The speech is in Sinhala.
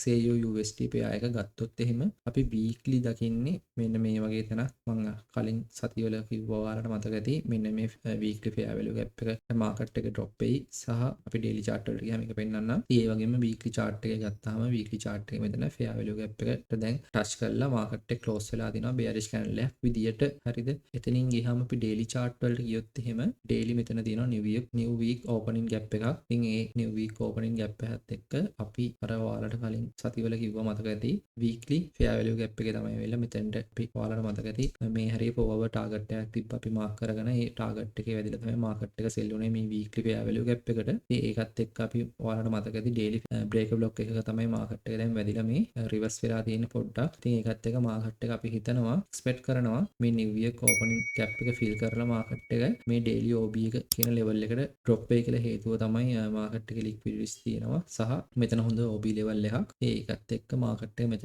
XAU USD pair එක ගත්තොත් එහෙම අපි weekly දකින්නේ මෙන්න මේ වගේ තැනක්. මම කලින් සතිවල කිව්වා ඔයාලට මතක ඇති. මෙන්න මේ weekly fair value gap එක market එක drop වෙයි සහ අපි daily chart වලට ගියාම මේක පෙන්වන්නම්. ඒ වගේම weekly chart එක ගත්තාම weekly chart එක මෙතන fair value gap එකට දැන් touch කරලා market එක close වෙලා දිනවා bearish candle එකක් විදියට. හරිද? එතනින් ගියාම අපි daily chart වලට ගියොත් එහෙම daily මෙතන තියෙනවා new week opening gap එකක්. ඉතින් ඒ new week opening gap එකත් එක්ක අපි අර ඔයාලට කලින් සතිවල කිව්වා මතක ඇති weekly fair value gap එකේ තමයි වෙලා මෙතෙන්ට අපි ඔයාලට මතක ඇති මේ හරිය forward target එකක් තිබ්බ අපි mark කරගෙන ඒ target එකේ වැදිලා තමයි market එක sell වුනේ මේ weekly fair value gap එකට. ඉතින් ඒකත් එක්ක අපි ඔයාලට මතක ඇති daily break block එකක තමයි market එක දැන් වැදිලා මේ reverse වෙලා තියෙන පොඩ්ඩක්. ඉතින් ඒකත් එක්ක market එක අපි හිතනවා expect කරනවා මේ new week opening gap එක fill කරලා market එක මේ daily OB එක කියන level එකට drop වෙයි කියලා හේතුව තමයි market එකේ liquidity තියෙනවා සහ මෙතන හොඳ OB level එකක්. ඒකත් එක්ක market එක මෙතන